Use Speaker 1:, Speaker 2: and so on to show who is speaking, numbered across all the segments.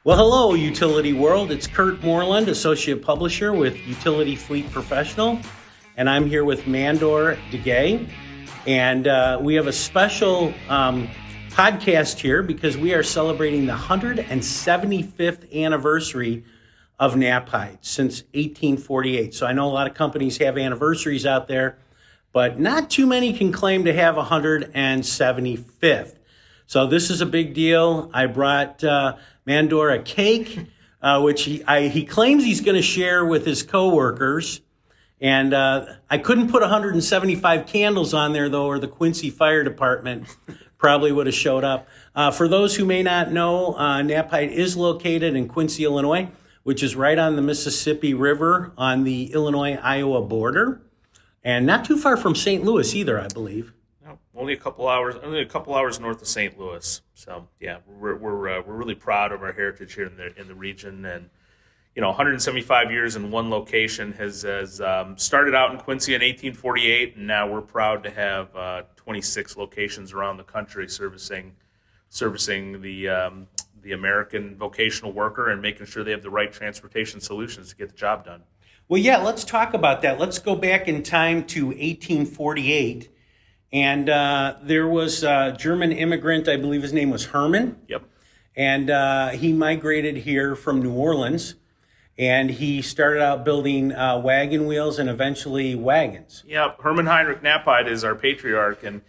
Speaker 1: Well, hello, Utility World. It's Kurt Moreland, Associate Publisher with Utility Fleet Professional, and I'm here with Mandar Dighe. And we have a special podcast here because we are celebrating the 175th anniversary of Knapheide since 1848. So I know a lot of companies have anniversaries out there, but not too many can claim to have 175th. So this is a big deal. I brought Mandar a cake, which he claims he's going to share with his coworkers. And I couldn't put 175 candles on there, though, or the Quincy Fire Department probably would have showed up. For those who may not know, Knapheide is located in Quincy, Illinois, which is right on the Mississippi River on the Illinois-Iowa border, and not too far from St. Louis either, I believe.
Speaker 2: No, only a couple hours north of St. Louis. So yeah, we're really proud of our heritage here in the region, and 175 years in one location has started out in Quincy in 1848, and now we're proud to have 26 locations around the country servicing the American vocational worker and making sure they have the right transportation solutions to get the job done.
Speaker 1: Well, yeah, let's talk about that. Let's go back in time to 1848, and there was a German immigrant, I believe his name was Herman.
Speaker 2: Yep.
Speaker 1: And he migrated here from New Orleans. And he started out building wagon wheels and eventually wagons.
Speaker 2: Yeah, Hermann Heinrich Knapheide is our patriarch, and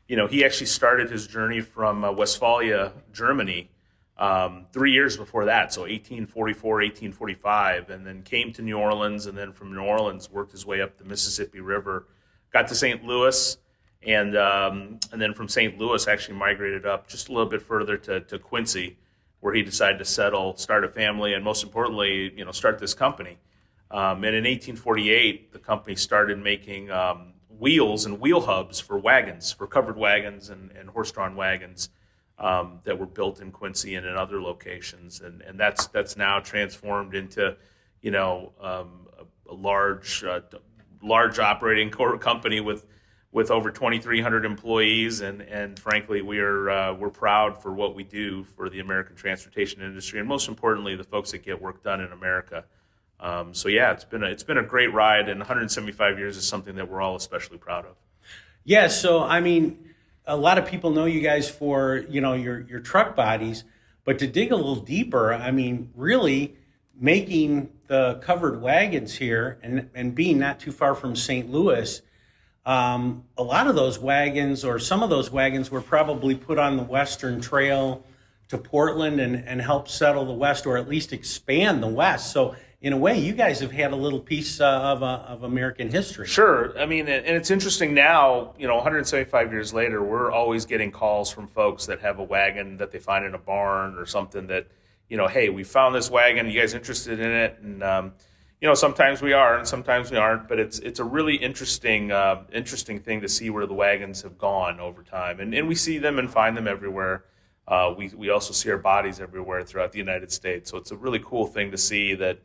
Speaker 2: he actually started his journey from Westphalia, Germany, 3 years before that, so 1844, 1845, and then came to New Orleans, and then from New Orleans worked his way up the Mississippi River, got to St. Louis, and then from St. Louis actually migrated up just a little bit further to Quincy, where he decided to settle, start a family, and most importantly, start this company. And in 1848, the company started making wheels and wheel hubs for wagons, for covered wagons and horse-drawn wagons that were built in Quincy and in other locations. And that's now transformed into, a large operating company with over 2,300 employees, and frankly, we're proud for what we do for the American transportation industry, and most importantly, the folks that get work done in America. So yeah, it's been a great ride, and 175 years is something that we're all especially proud of.
Speaker 1: Yeah, so I mean, a lot of people know you guys for your truck bodies, but to dig a little deeper, I mean, really making the covered wagons here and being not too far from St. Louis. A lot of those wagons, or some of those wagons, were probably put on the Western Trail to Portland and help settle the West, or at least expand the West. So in a way, you guys have had a little piece of American history.
Speaker 2: Sure. I mean, and it's interesting now, 175 years later, we're always getting calls from folks that have a wagon that they find in a barn or something that, hey, we found this wagon, you guys interested in it? And, sometimes we are and sometimes we aren't, but it's a really interesting thing to see where the wagons have gone over time. And we see them and find them everywhere. We also see our bodies everywhere throughout the United States. So it's a really cool thing to see that,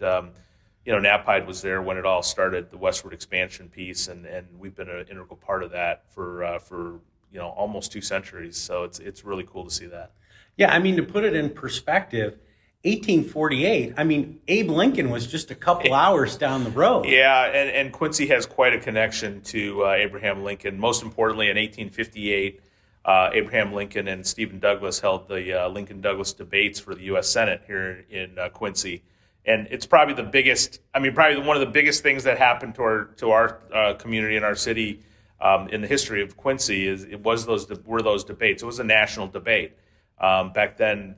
Speaker 2: Knapheide was there when it all started, the westward expansion piece, and we've been an integral part of that for almost 2 centuries. So it's really cool to see that.
Speaker 1: Yeah, I mean, to put it in perspective, 1848, I mean, Abe Lincoln was just a couple hours down the road.
Speaker 2: Yeah, and Quincy has quite a connection to Abraham Lincoln. Most importantly, in 1858, Abraham Lincoln and Stephen Douglas held the Lincoln-Douglas debates for the U.S. Senate here in Quincy. And it's probably one of the biggest things that happened to our community and our city in the history of Quincy were those debates. It was a national debate. Back then,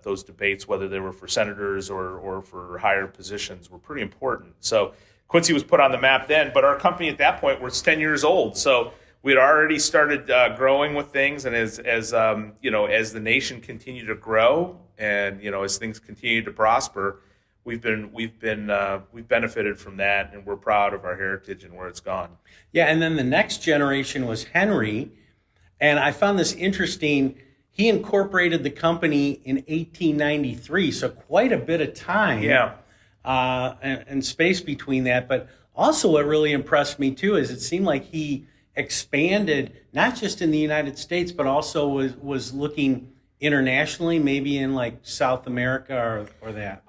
Speaker 2: those debates, whether they were for senators or for higher positions, were pretty important. So Quincy was put on the map then, but our company at that point was 10 years old. So we had already started growing with things, and as the nation continued to grow, and as things continued to prosper, we've benefited from that, and we're proud of our heritage and where it's gone.
Speaker 1: Yeah, and then the next generation was Henry, and I found this interesting. He incorporated the company in 1893, so quite a bit of time and space between that. But also what really impressed me, too, is it seemed like he expanded, not just in the United States, but also was looking internationally, maybe in like South America or that?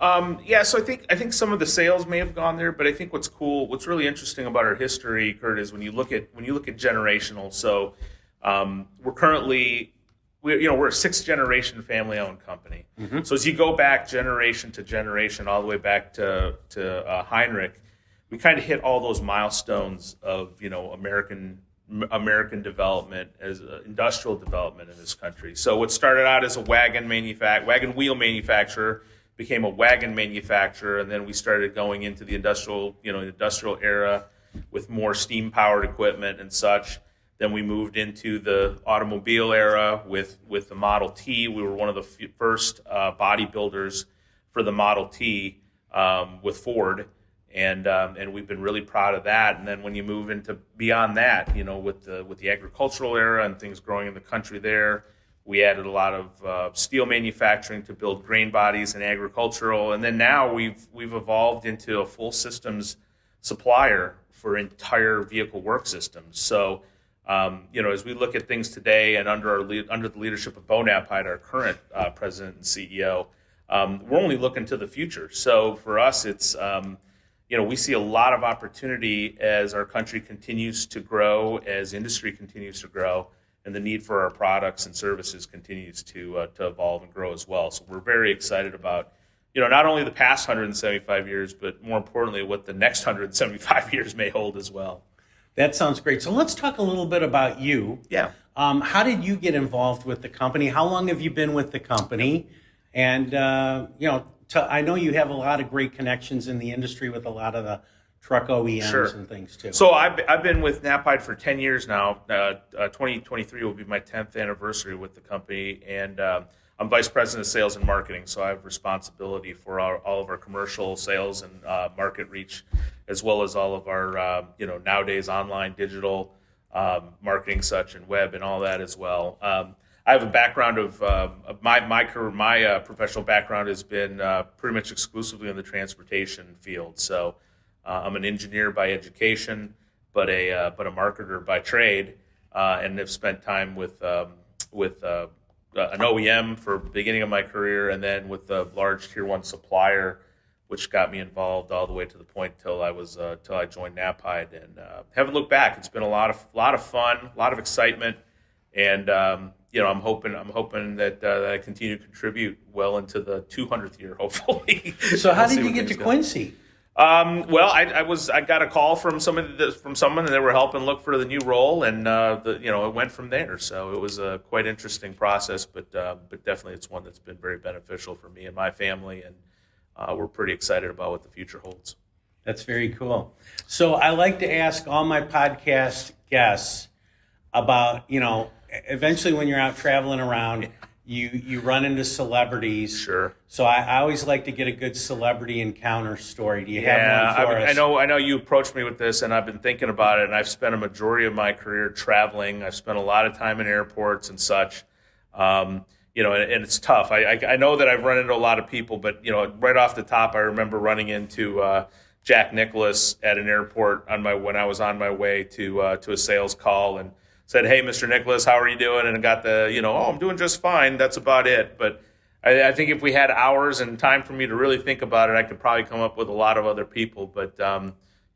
Speaker 2: Yeah, so I think some of the sales may have gone there, but I think what's really interesting about our history, Kurt, is when you look at generational. So we're a sixth generation family owned company. Mm-hmm. So as you go back generation to generation, all the way back to Heinrich, we kind of hit all those milestones of American development as industrial development in this country. So what started out as a wagon wheel manufacturer became a wagon manufacturer, and then we started going into the industrial era with more steam powered equipment and such. Then we moved into the automobile era with the Model T. We were one of the first bodybuilders for the Model T with Ford. And we've been really proud of that. And then when you move into beyond that, with the agricultural era and things growing in the country there, we added a lot of steel manufacturing to build grain bodies and agricultural. And then now we've evolved into a full systems supplier for entire vehicle work systems. So, as we look at things today and under the leadership of Bo Knapheide, our current president and CEO, we're only looking to the future. So for us, it's we see a lot of opportunity as our country continues to grow, as industry continues to grow, and the need for our products and services continues to evolve and grow as well. So we're very excited about, not only the past 175 years, but more importantly, what the next 175 years may hold as well.
Speaker 1: That sounds great. So let's talk a little bit about you.
Speaker 2: Yeah.
Speaker 1: How did you get involved with the company? How long have you been with the company? And, I know you have a lot of great connections in the industry with a lot of the truck OEMs
Speaker 2: Sure.
Speaker 1: and things too.
Speaker 2: So I've been with Knapheide for 10 years now. 2023 will be my 10th anniversary with the company, and I'm vice president of sales and marketing. So I have responsibility for all of our commercial sales and market reach, as well as all of our nowadays online digital marketing, such and web and all that as well. I have a background of my career. My professional background has been pretty much exclusively in the transportation field. So I'm an engineer by education, but a marketer by trade, and have spent time with an OEM for the beginning of my career, and then with a large tier one supplier, which got me involved all the way to the point till I joined Knapheide, and haven't looked back. It's been a lot of fun, a lot of excitement, and I'm hoping that I continue to contribute well into the 200th year, hopefully.
Speaker 1: So how did you get to Quincy?
Speaker 2: Well, I got a call from someone, and they were helping look for the new role, and it went from there. So it was a quite interesting process, but definitely it's one that's been very beneficial for me and my family, and we're pretty excited about what the future holds.
Speaker 1: That's very cool. So I like to ask all my podcast guests about, eventually when you're out traveling around, you run into celebrities.
Speaker 2: Sure.
Speaker 1: So I always like to get a good celebrity encounter story. Do you have one for us?
Speaker 2: I know you approached me with this, and I've been thinking about it, and I've spent a majority of my career traveling. I've spent a lot of time in airports and such. And it's tough. I know that I've run into a lot of people, but, right off the top, I remember running into Jack Nicklaus at an airport when I was on my way to a sales call, and said, "Hey, Mr. Nicklaus, how are you doing?" And I got I'm doing just fine. That's about it. But I think if we had hours and time for me to really think about it, I could probably come up with a lot of other people. But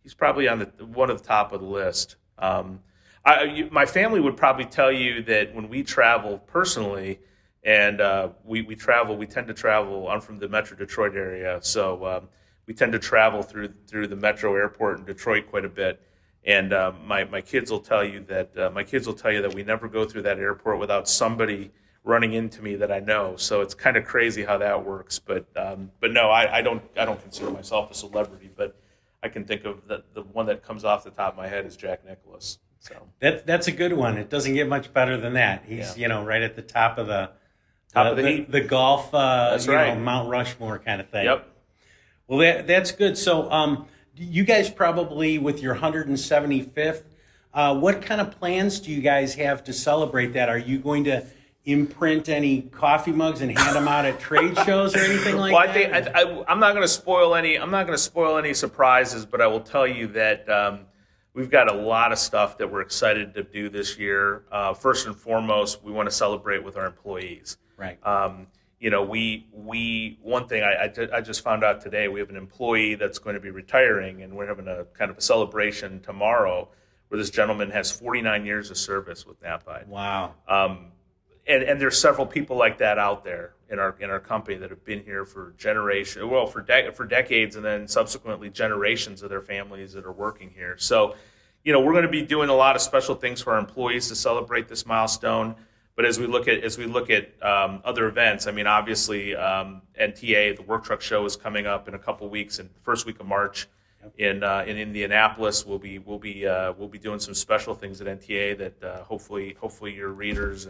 Speaker 2: he's probably on one of the top of the list. My family would probably tell you that when we travel personally, and we tend to travel. I'm from the Metro Detroit area, so we tend to travel through the Metro Airport in Detroit quite a bit. And my kids will tell you that we never go through that airport without somebody running into me that I know. So it's kind of crazy how that works. But no, I don't consider myself a celebrity. But I can think of the one that comes off the top of my head is Jack Nicklaus. So
Speaker 1: that's a good one. It doesn't get much better than that. He's right at the top of the heap. The golf
Speaker 2: that's right.
Speaker 1: Mount Rushmore kind of thing.
Speaker 2: Yep.
Speaker 1: Well, that's good. So you guys probably, with your 175th, what kind of plans do you guys have to celebrate that? Are you going to imprint any coffee mugs and hand them out at trade shows or anything like that?
Speaker 2: I think I'm not going to spoil any. I'm not going to spoil any surprises, but I will tell you that we've got a lot of stuff that we're excited to do this year. First and foremost, we want to celebrate with our employees.
Speaker 1: Right.
Speaker 2: We one thing I just found out today, we have an employee that's going to be retiring, and we're having a kind of a celebration tomorrow where this gentleman has 49 years of service with Knapheide.
Speaker 1: Wow.
Speaker 2: And there's several people like that out there in our company that have been here for for decades, and then subsequently generations of their families that are working here. So, we're going to be doing a lot of special things for our employees to celebrate this milestone. But as we look at other events, I mean, obviously NTA, the Work Truck Show, is coming up in a couple weeks, in the first week of March. In Indianapolis, we'll be doing some special things at NTA that hopefully your readers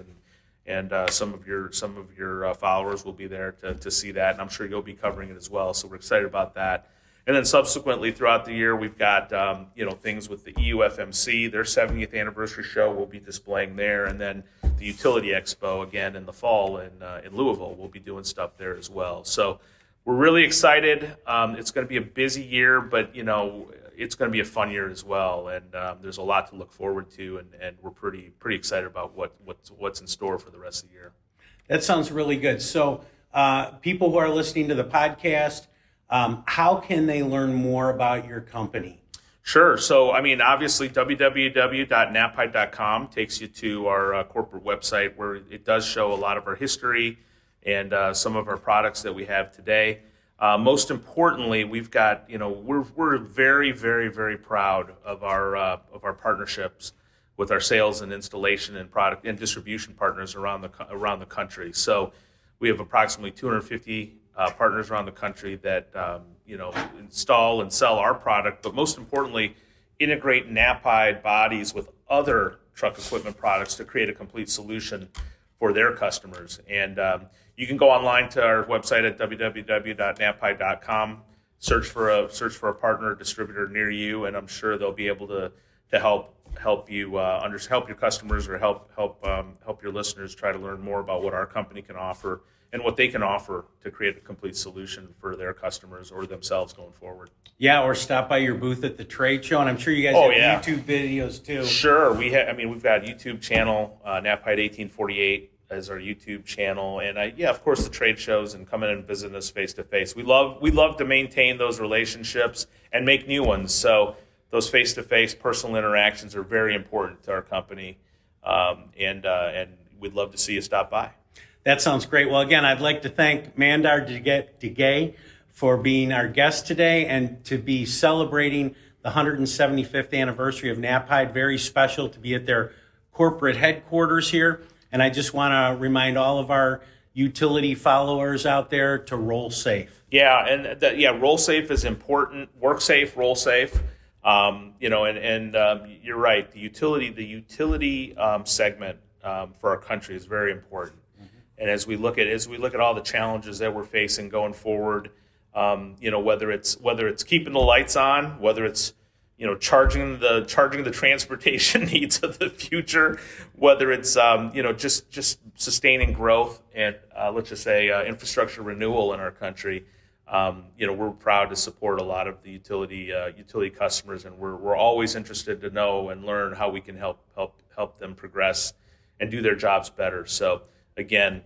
Speaker 2: and some of your followers will be there to see that, and I'm sure you'll be covering it as well. So we're excited about that. And then subsequently throughout the year, we've got things with the UFMC, their 70th anniversary show. We'll be displaying there, and then the Utility Expo again in the fall in Louisville. We'll be doing stuff there as well. So we're really excited. It's going to be a busy year, but it's going to be a fun year as well. And there's a lot to look forward to, and we're pretty excited about what's in store for the rest of the year.
Speaker 1: That sounds really good. So people who are listening to the podcast, how can they learn more about your company?
Speaker 2: Sure. So, I mean, obviously, www.knapheide.com takes you to our corporate website, where it does show a lot of our history and some of our products that we have today. Most importantly, we've got, we're very, very, very proud of our partnerships with our sales and installation and product and distribution partners around the country. So we have approximately 250 partners around the country that install and sell our product, but most importantly, integrate Knapheide bodies with other truck equipment products to create a complete solution for their customers. And you can go online to our website at www.knapheide.com, search for a partner or distributor near you, and I'm sure they'll be able to help you help your customers, or help your listeners try to learn more about what our company can offer and what they can offer to create a complete solution for their customers or themselves going forward.
Speaker 1: Yeah, or stop by your booth at the trade show, and I'm sure you guys have YouTube videos too.
Speaker 2: Sure, we've got YouTube channel, Knapheide 1848 as our YouTube channel, and of course the trade shows and coming and visiting us face to face. We love to maintain those relationships and make new ones. So those face to face personal interactions are very important to our company, and we'd love to see you stop by.
Speaker 1: That sounds great. Well, again, I'd like to thank Mandar Dighe for being our guest today and to be celebrating the 175th anniversary of Knapheide. Very special to be at their corporate headquarters here. And I just want to remind all of our utility followers out there to roll safe.
Speaker 2: Yeah, and roll safe is important. Work safe, roll safe. You're right. The utility segment for our country is very important. And as we look at all the challenges that we're facing going forward, whether it's keeping the lights on, whether it's charging the transportation needs of the future, whether it's just sustaining growth and let's just say infrastructure renewal in our country. We're proud to support a lot of the utility customers, and we're always interested to know and learn how we can help them progress and do their jobs better. So again,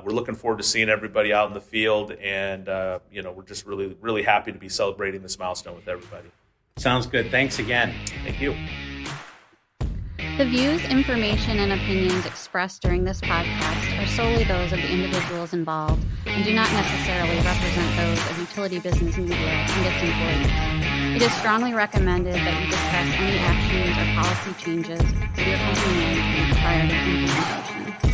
Speaker 2: we're looking forward to seeing everybody out in the field, and we're just really, really happy to be celebrating this milestone with everybody.
Speaker 1: Sounds good. Thanks again.
Speaker 2: Thank you.
Speaker 3: The views, information, and opinions expressed during this podcast are solely those of the individuals involved and do not necessarily represent those of Utility Business Media and its employees. It is strongly recommended that you discuss any actions or policy changes with your company management prior to implementation.